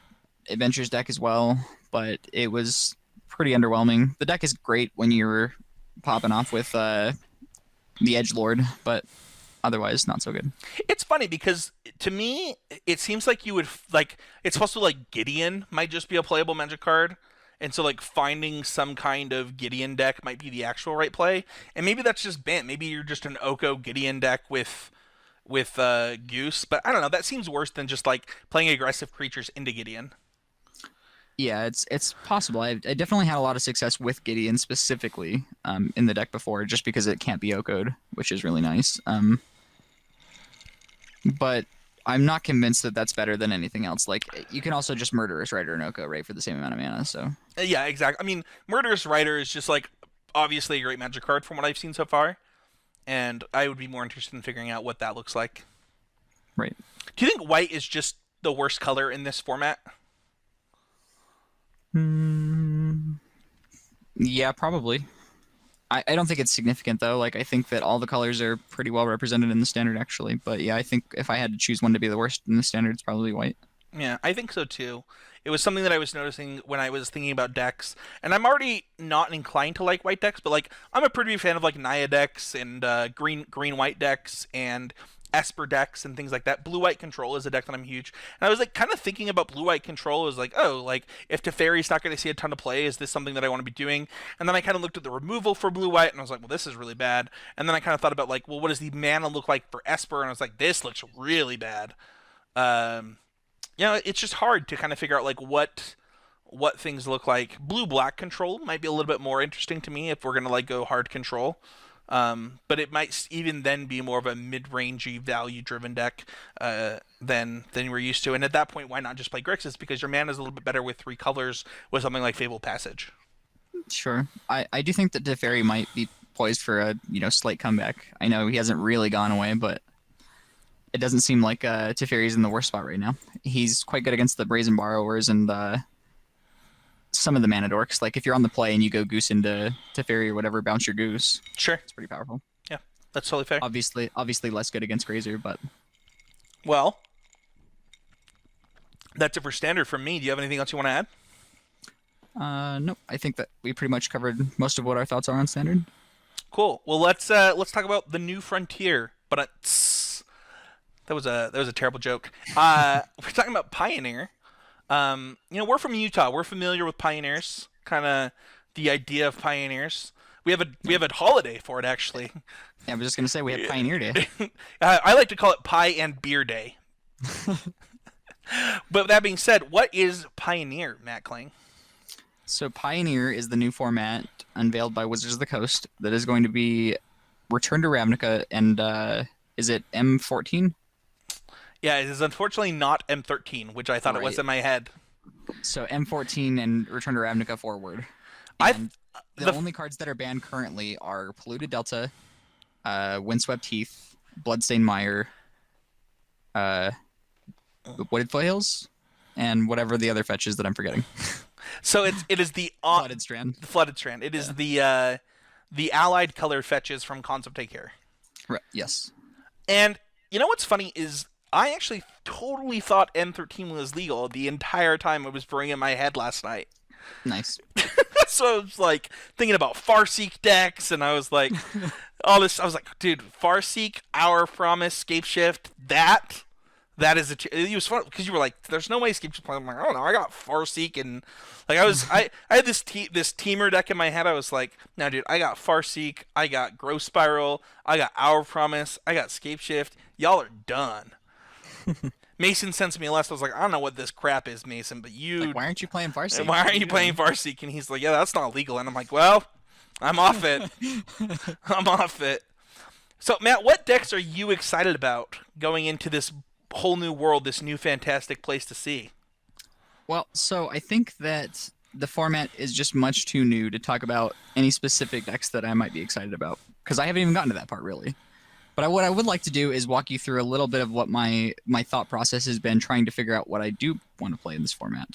Adventures deck as well, but it was pretty underwhelming. The deck is great when you're popping off with the Edgelord, but otherwise not so good. It's funny because to me, it seems like you would like it's supposed to like Gideon might just be a playable Magic card. And so, like, finding some kind of Gideon deck might be the actual right play. And maybe that's just Bant. Maybe you're just an Oko Gideon deck with Goose, but I don't know. That seems worse than just like playing aggressive creatures into Gideon. Yeah, it's possible. I definitely had a lot of success with Gideon specifically in the deck before, just because it can't be Oko'd, which is really nice. But I'm not convinced that that's better than anything else. Like, you can also just Murderous Rider and Oko, right, for the same amount of mana. So yeah, exactly. I mean, Murderous Rider is just like obviously a great Magic card from what I've seen so far. And I would be more interested in figuring out what that looks like. Right. Do you think white is just the worst color in this format? Yeah, probably. I don't think it's significant though. Like I think that all the colors are pretty well represented in the standard actually. But yeah, I think if I had to choose one to be the worst in the standard, it's probably white. Yeah, I think so too. It was something that I was noticing when I was thinking about decks, and I'm already not inclined to like white decks, but like I'm a pretty big fan of like Naya decks and green white decks and Esper decks and things like that. Blue white control is a deck that I'm huge, and I was like kind of thinking about blue white control. I was like, oh, like if Teferi's not going to see a ton of play, is this something that I want to be doing? And then I kind of looked at the removal for blue white, and I was like, well, this is really bad. And then I kind of thought about like, well, what does the mana look like for Esper? And I was like, this looks really bad. Um, it's just hard to kind of figure out like what things look like. Blue black control might be a little bit more interesting to me if we're gonna like go hard control. But it might even then be more of a mid-rangey value-driven deck than we're used to. And at that point, why not just play Grixis? Because your mana is a little bit better with 3 colors with something like Fabled Passage. Sure. I do think that Teferi might be poised for a slight comeback. I know he hasn't really gone away, but it doesn't seem like Teferi's in the worst spot right now. He's quite good against the Brazen Borrowers and some of the mana dorks. Like if you're on the play and you go Goose into Teferi or whatever, bounce your Goose. Sure. It's pretty powerful. Yeah, that's totally fair. Obviously less good against Grazer, but Well, that's it for standard from me. Do you have anything else you want to add? nope. I think that we pretty much covered most of what our thoughts are on standard. Cool. Well, let's talk about the new frontier. But that was a terrible joke. We're talking about Pioneer. We're from Utah. We're familiar with Pioneers. Kind of the idea of Pioneers. We have a holiday for it actually. Yeah, I was just gonna say we have Pioneer Day. I like to call it Pie and Beer Day. But that being said, what is Pioneer, Matt Kling? So Pioneer is the new format unveiled by Wizards of the Coast that is going to be Return to Ravnica and is it M14? Yeah, it is unfortunately not M13, which I thought it was in my head. So M14 and Return to Ravnica forward. The only cards that are banned currently are Polluted Delta, Windswept Heath, Bloodstained Mire, Wooded Foothills, and whatever the other fetches that I'm forgetting. So it is the Flooded Strand. The Flooded Strand. It is the allied color fetches from Cons of Take Care. Right. Yes. And you know what's funny is I actually totally thought M13 was legal the entire time it was brewing in my head last night. Nice. So I was like thinking about Farseek decks, and I was like, all this. I was like, dude, Farseek, Our Promise, Scapeshift, that is it was fun because you were like, there's no way Scapeshift. I'm like, I don't know, I got Farseek, and like I had this teamer deck in my head. I was like, no, dude, I got Farseek, I got Growth Spiral, I got Our Promise, I got Scapeshift. Y'all are done. Mason sends me a list. I was like, I don't know what this crap is, Mason, but you. Like, why aren't you playing Farseek? Why aren't you playing Farseek? And he's like, yeah, that's not legal. And I'm like, well, I'm off it. I'm off it. So, Matt, what decks are you excited about going into this whole new world, this new fantastic place to see? Well, so I think that the format is just much too new to talk about any specific decks that I might be excited about, because I haven't even gotten to that part, really. But what I would like to do is walk you through a little bit of what my thought process has been trying to figure out what I do want to play in this format.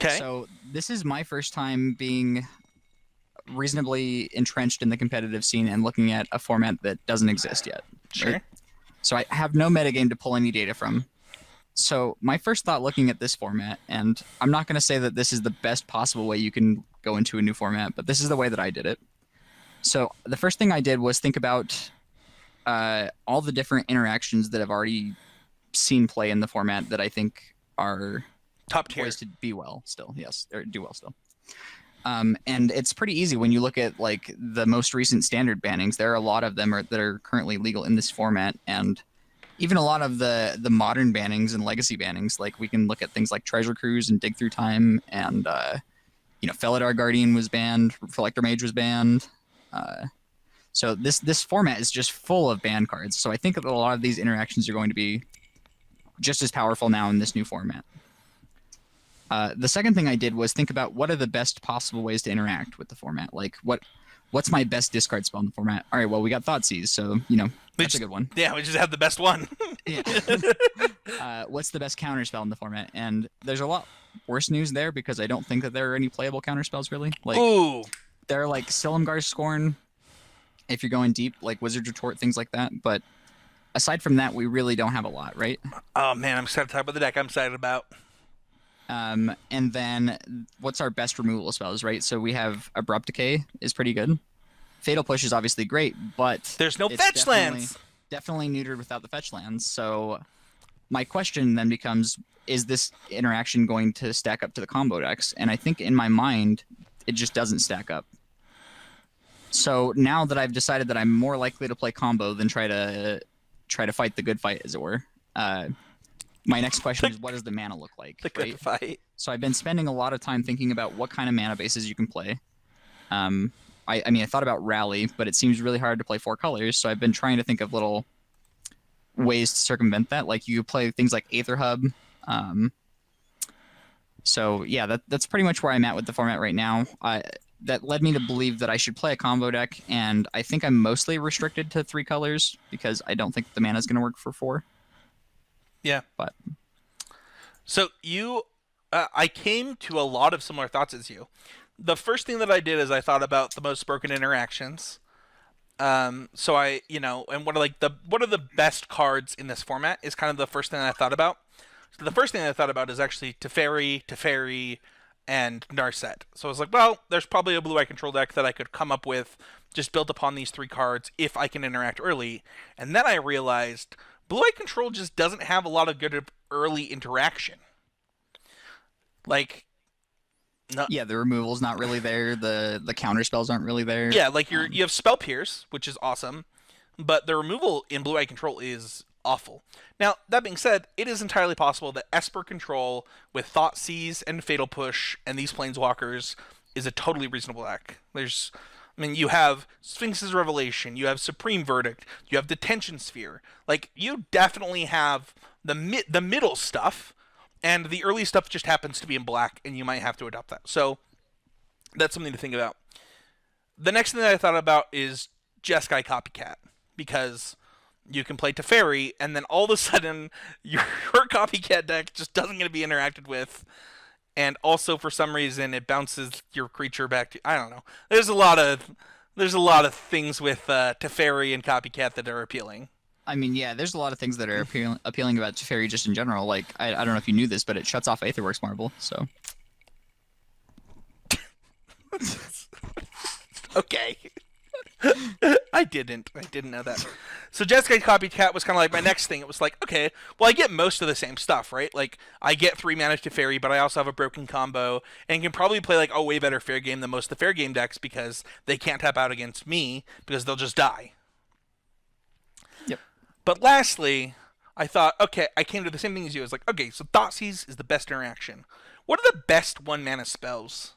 Okay. So this is my first time being reasonably entrenched in the competitive scene and looking at a format that doesn't exist yet. Sure. Right? So I have no metagame to pull any data from. So my first thought looking at this format, and I'm not going to say that this is the best possible way you can go into a new format, but this is the way that I did it. So the first thing I did was think about all the different interactions that I've already seen play in the format that I think are top tier poised to be well still. Yes, or do well still. And it's pretty easy when you look at like the most recent standard bannings. There are a lot of them that are currently legal in this format, and even a lot of the modern bannings and legacy bannings. Like we can look at things like Treasure Cruise and Dig Through Time, and Felidar Guardian was banned, Reflector Mage was banned. So this format is just full of banned cards. So I think that a lot of these interactions are going to be just as powerful now in this new format. The second thing I did was think about what are the best possible ways to interact with the format. Like what's my best discard spell in the format? All right, well we got Thoughtseize, so that's a good one. Yeah, we just have the best one. Yeah. What's the best counter spell in the format? And there's a lot worse news there because I don't think that there are any playable counter spells really. Like, ooh. There are like Silumgar Scorn, if you're going deep, like Wizard's Retort, things like that. But aside from that, we really don't have a lot, right? Oh man, I'm excited to talk about the deck I'm excited about. And then what's our best removal spells, right? So we have Abrupt Decay is pretty good. Fatal Push is obviously great, but There's no it's fetch lands. Definitely neutered without the fetch lands. So my question then becomes, is this interaction going to stack up to the combo decks? And I think in my mind, it just doesn't stack up. So now that I've decided that I'm more likely to play combo than try to fight the good fight, as it were, my next question is, what does the mana look like? The good fight. So I've been spending a lot of time thinking about what kind of mana bases you can play. I mean, I thought about Rally, but it seems really hard to play 4 colors, so I've been trying to think of little ways to circumvent that. Like you play things like Aether Hub. So yeah, that's pretty much where I'm at with the format right now. That led me to believe that I should play a combo deck, and I think I'm mostly restricted to 3 colors because I don't think the mana is going to work for 4. Yeah. But so I came to a lot of similar thoughts as you. The first thing that I did is I thought about the most broken interactions. So I, and what are the best cards in this format is kind of the first thing I thought about. So the first thing I thought about is actually Teferi, and Narset. So I was like, well, there's probably a blue-eye control deck that I could come up with just built upon these 3 cards if I can interact early. And then I realized blue-eye control just doesn't have a lot of good early interaction. Like, no. Yeah, the removal's not really there. The counter spells aren't really there. Yeah, like you have Spell Pierce, which is awesome, but the removal in blue-eye control is awful. Now, that being said, it is entirely possible that Esper Control with Thoughtseize and Fatal Push and these Planeswalkers is a totally reasonable deck. You have Sphinx's Revelation, you have Supreme Verdict, you have Detention Sphere. Like, you definitely have the middle stuff, and the early stuff just happens to be in black, and you might have to adopt that. So, that's something to think about. The next thing that I thought about is Jeskai Copycat, because you can play Teferi, and then all of a sudden, your Copycat deck just doesn't get to be interacted with, and also for some reason it bounces your creature back to. I don't know. There's a lot of things with Teferi and Copycat that are appealing. I mean, yeah, there's a lot of things that are appealing about Teferi just in general. Like, I don't know if you knew this, but it shuts off Aetherworks Marble, so. Okay. I didn't know that. So Jeskai Copycat was kind of like my next thing. It was like, okay, well, I get most of the same stuff, right? Like, I get 3 mana Teferi, but I also have a broken combo, and can probably play like a way better fair game than most of the fair game decks because they can't tap out against me because they'll just die. Yep. But lastly, I thought, okay, I came to the same thing as you. I was like, okay, so Thoughtseize is the best interaction. What are the best 1 mana spells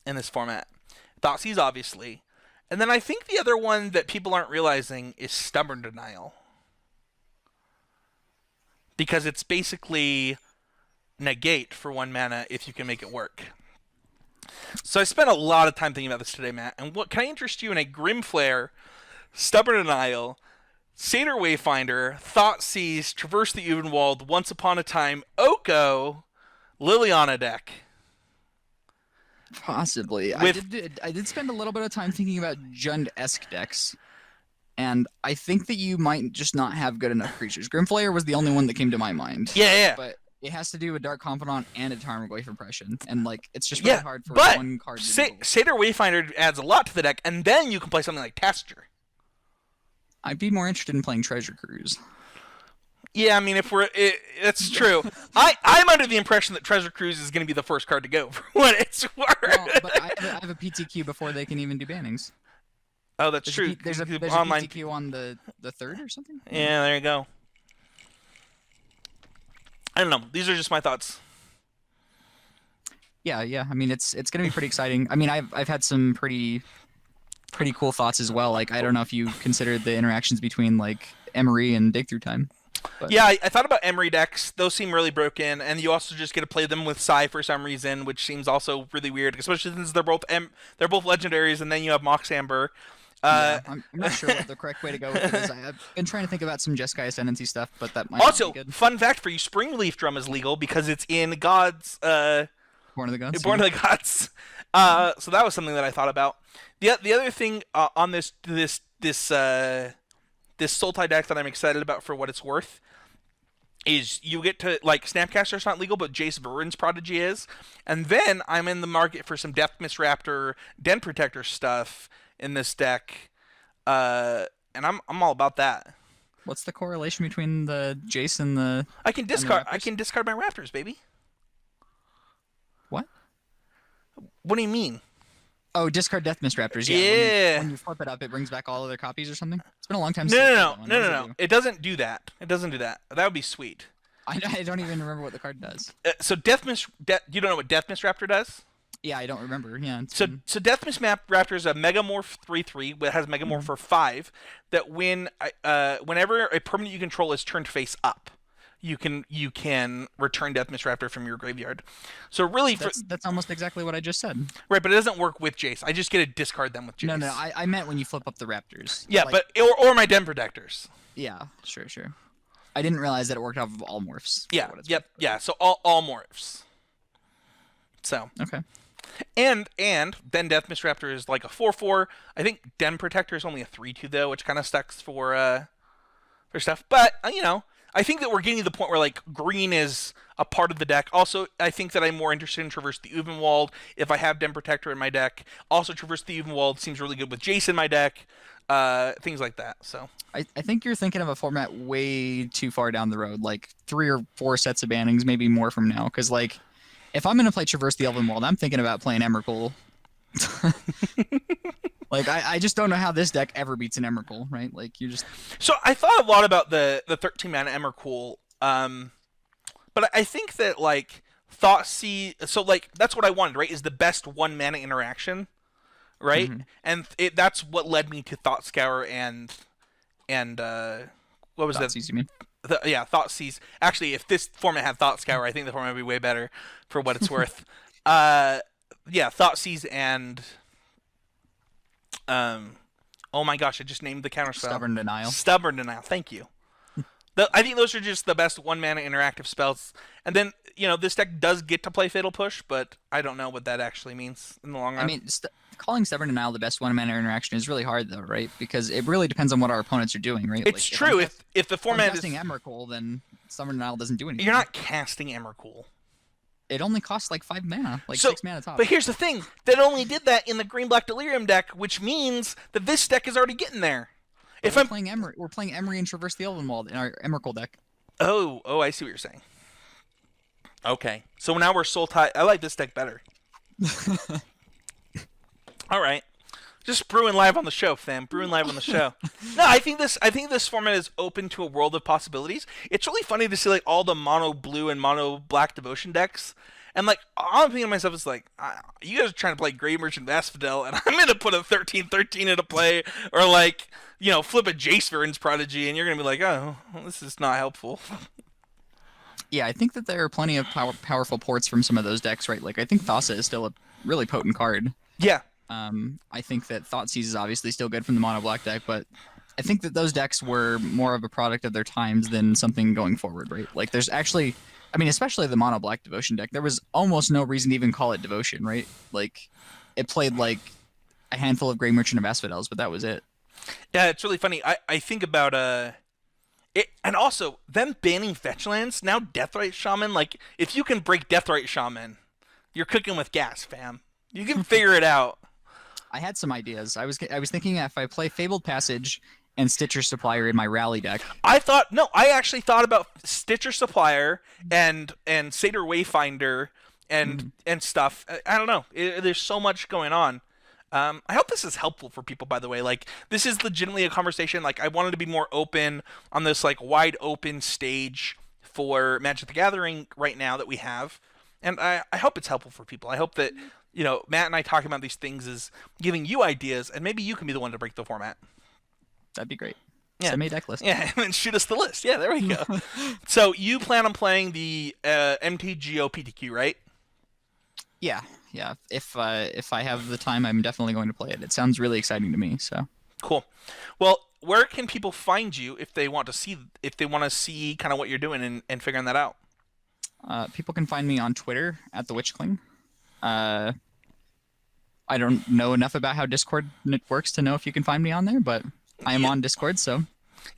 in this format? Thoughtseize, obviously. And then I think the other one that people aren't realizing is Stubborn Denial. Because it's basically negate for 1 mana if you can make it work. So I spent a lot of time thinking about this today, Matt. And what can I interest you in a Grimflare, Stubborn Denial, Satyr Wayfinder, Thoughtseize, Traverse the Evenwald, Once Upon a Time, Oko, Liliana deck? Possibly. I did spend a little bit of time thinking about Jund-esque decks, and I think that you might just not have good enough creatures. Grimflayer was the only one that came to my mind. Yeah. But it has to do with Dark Confidant and a Tarmogoyf impression, and like it's just really hard for one card to do. Satyr Wayfinder adds a lot to the deck, and then you can play something like Tasker. I'd be more interested in playing Treasure Cruise. Yeah, I mean, that's true. I'm under the impression that Treasure Cruise is going to be the first card to go for what it's worth. Well, but I have a PTQ before they can even do bannings. Oh, that's true. There's a online PTQ on the 3rd or something? Yeah, there you go. I don't know. These are just my thoughts. Yeah. I mean, it's going to be pretty exciting. I mean, I've had some pretty cool thoughts as well. Like, I don't know if you considered the interactions between like Emery and Dig Through Time. But. Yeah, I thought about Emery decks. Those seem really broken, and you also just get to play them with Sai for some reason, which seems also really weird, especially since they're both legendaries, and then you have Mox Amber. I'm not sure what the correct way to go with it is. I've been trying to think about some Jeskai Ascendancy stuff, but that might also, not be good. Fun fact for you, Springleaf Drum is legal because it's in Gods. Born of the Gods. Born of the Gods. So that was something that I thought about. The other thing on this Sultai deck that I'm excited about for what it's worth is you get to like Snapcaster's not legal, but Jace Verin's Prodigy is, and then I'm in the market for some Deathmist Raptor Den Protector stuff in this deck, and I'm all about that. What's the correlation between the Jace and the I can and the discard. I Raptors? can discard my Raptors, baby. What? What do you mean? Oh, discard Deathmist Raptors. Yeah. Yeah. When you flip it up, it brings back all other copies or something. It's been a long time No, since I no, played no, that one. no, What no, does it no. do? It doesn't do that. It doesn't do that. That would be sweet. I don't even remember what the card does. So you don't know what Deathmist Raptor does? Yeah, I don't remember. Yeah. So Deathmist Raptor is a Megamorph 3/3 that has Megamorph for 5. That whenever a permanent you control is turned face up, you can return Deathmist Raptor from your graveyard. So really, that's almost exactly what I just said. right, but it doesn't work with Jace. I just get to discard them with Jace. No, I meant when you flip up the Raptors. Yeah, Like, but or my Den Protectors. yeah, sure. I didn't realize that it worked off of all morphs. Yeah, yeah. So all morphs. So. Okay. And then Deathmist Raptor is like a 4/4. I think Den Protector is only a 3/2 though, which kind of sucks for stuff. But I think that we're getting to the point where like green is a part of the deck. Also, I think that I'm more interested in Traverse the Uvenwald if I have Den Protector in my deck. Also, Traverse the Uvenwald seems really good with Jace in my deck. Things like that. So I think you're thinking of a format way too far down the road, like 3 or 4 sets of bannings, maybe more from now. Because like, if I'm gonna play Traverse the Elvenwald, I'm thinking about playing Emrakul. Like I just don't know how this deck ever beats an Emrakul, right? Like you just. So I thought a lot about the 13 mana Emrakul, but I think that like Thoughtseize. So like that's what I wanted, right? Is the best 1 mana interaction, right? Mm-hmm. And that's what led me to Thought Scour and what was that? Thoughtseize, you mean? Thoughtseize. Actually, if this format had Thought Scour, I think the format would be way better for what it's worth. Thoughtseize and oh my gosh, I just named the counterspell. Stubborn Denial. Stubborn Denial. Thank you. I think those are just the best 1 mana interactive spells. And then this deck does get to play Fatal Push, but I don't know what that actually means in the long run. I mean, calling Stubborn Denial the best 1 mana interaction is really hard, though, right? Because it really depends on what our opponents are doing, right? It's true. If the format is casting Emrakul, then Stubborn Denial doesn't do anything. You're not casting Emrakul. It only costs like 5 mana, like so, 6 mana top. But here's the thing: that only did that in the Green-Black Delirium deck, which means that this deck is already getting there. If we're playing Emry and Traverse the Elvenwald in our Emrakul deck. Oh, I see what you're saying. Okay, so now we're Sultai. I like this deck better. All right, just brewing live on the show, fam. Brewing live on the show. No, I think this format is open to a world of possibilities. It's really funny to see like all the mono blue and mono black devotion decks. And like, all I'm thinking to myself is like, you guys are trying to play Grave Merchant of Asphodel, and I'm gonna put a 13/13 into play, or like, flip a Jace Verin's Prodigy, and you're gonna be like, oh, well, this is not helpful. Yeah, I think that there are plenty of powerful ports from some of those decks, right? Like, I think Thassa is still a really potent card. Yeah. I think that Thoughtseize is obviously still good from the mono black deck, but I think that those decks were more of a product of their times than something going forward, right? Like, there's actually. I mean, especially the mono black devotion deck, there was almost no reason to even call it devotion, right? Like, it played like a handful of Grey Merchant of Asphodels, but that was it. Yeah, it's really funny. I think about it, and also them banning fetch lands now. Deathrite Shaman, like if you can break Deathrite Shaman, you're cooking with gas, fam. You can figure it out. I had some ideas. I was thinking if I play Fabled Passage and Stitcher Supplier in my rally deck. I actually thought about Stitcher Supplier and Satyr Wayfinder and stuff. I don't know. There's so much going on. I hope this is helpful for people, by the way. Like, this is legitimately a conversation. Like, I wanted to be more open on this, like, wide open stage for Magic the Gathering right now that we have. And I hope it's helpful for people. I hope that, Matt and I talking about these things is giving you ideas, and maybe you can be the one to break the format. That'd be great. Yeah. Send me a deck list. Yeah, and shoot us the list. Yeah, there we go. So you plan on playing the MTGO PTQ, right? Yeah. If I have the time, I'm definitely going to play it. It sounds really exciting to me. So cool. Well, where can people find you if they want to see kind of what you're doing and figuring that out? People can find me on Twitter at the Witchkling. I don't know enough about how Discord works to know if you can find me on there, but I am Yeah, on Discord, so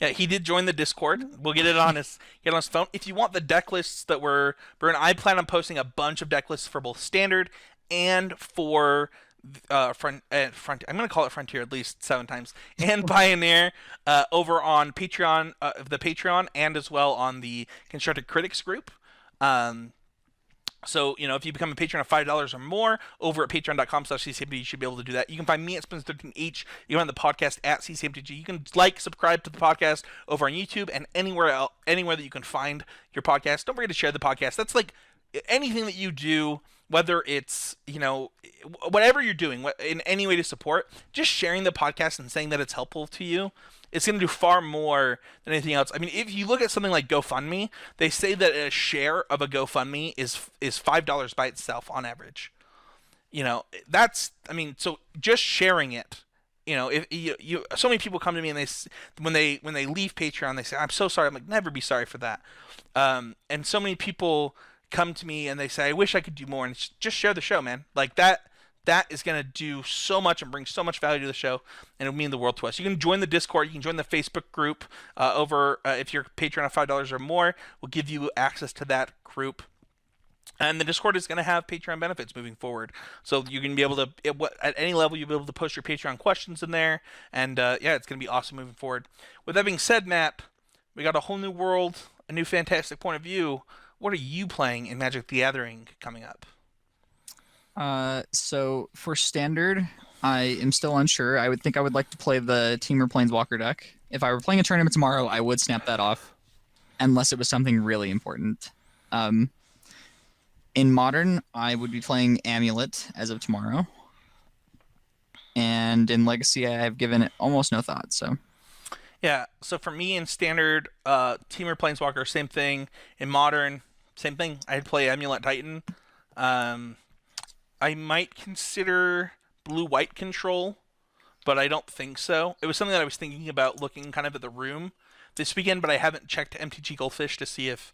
yeah, he did join the Discord. We'll get on his phone. If you want the deck lists that were Burn, I plan on posting a bunch of deck lists for both standard and for front. I'm gonna call it Frontier at least 7 times, and Pioneer over on Patreon, the Patreon, and as well on the Constructed Critics group. Um, So, if you become a patron of $5 or more over at patreon.com/CCMTG, you should be able to do that. You can find me at Spins13H. You can find the podcast at CCMTG. You can subscribe to the podcast over on YouTube and anywhere that you can find your podcast. Don't forget to share the podcast. That's like anything that you do, whether it's, whatever you're doing in any way to support, just sharing the podcast and saying that it's helpful to you. It's going to do far more than anything else. I mean, if you look at something like GoFundMe, they say that a share of a GoFundMe is $5 by itself on average. So just sharing it. If so many people come to me and when they leave Patreon, they say, "I'm so sorry." I'm like, never be sorry for that. And so many people come to me and they say, "I wish I could do more." And just share the show, man. Like that is going to do so much and bring so much value to the show, and it'll mean the world to us. You can join the Discord. You can join the Facebook group if you're a patron of $5 or more. We'll give you access to that group. And the Discord is going to have Patreon benefits moving forward. So you can be able to, at any level, you'll be able to post your Patreon questions in there. And it's going to be awesome moving forward. With that being said, Matt, we got a whole new world, a new fantastic point of view. What are you playing in Magic the Gathering coming up? So for standard, I am still unsure. I would like to play the Temur Planeswalker deck. If I were playing a tournament tomorrow, I would snap that off, unless it was something really important. In Modern, I would be playing Amulet as of tomorrow. And in Legacy, I have given it almost no thought, so... Yeah, so for me in Standard, Temur Planeswalker, same thing. In Modern, same thing. I'd play Amulet Titan. I might consider blue-white control, but I don't think so. It was something that I was thinking about looking kind of at the room this weekend, but I haven't checked MTG Goldfish to see if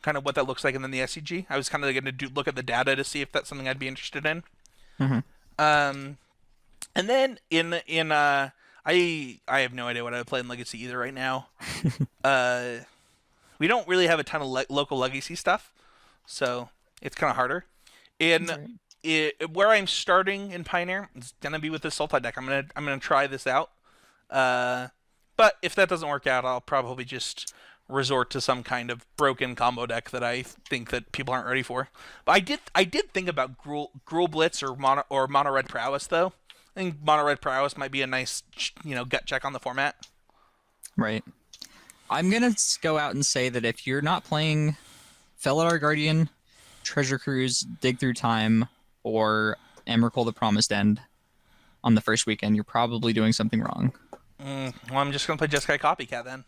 kind of what that looks like, and then the SCG. I was kind of going to look at the data to see if that's something I'd be interested in. Mm-hmm. And then I have no idea what I would play in Legacy either right now. We don't really have a ton of local Legacy stuff, so it's kind of harder. Where I'm starting in Pioneer, it's gonna be with the Sultai deck. I'm gonna try this out. But if that doesn't work out, I'll probably just resort to some kind of broken combo deck that I think that people aren't ready for. But I did think about Gruul Blitz or Mono Red Prowess though. I think Mono Red Prowess might be a nice gut check on the format. Right. I'm gonna go out and say that if you're not playing Felidar Guardian, Treasure Cruise, Dig Through Time, or Emrakul the Promised End on the first weekend, you're probably doing something wrong. Well, I'm just going to play Jeskai Copycat then.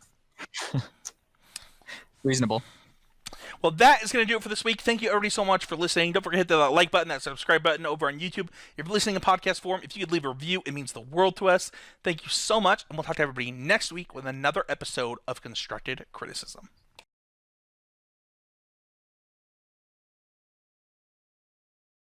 Reasonable. Well, that is going to do it for this week. Thank you, everybody, so much for listening. Don't forget to hit the like button, that subscribe button over on YouTube. If you're listening in podcast form, if you could leave a review, it means the world to us. Thank you so much, and we'll talk to everybody next week with another episode of Constructed Criticism.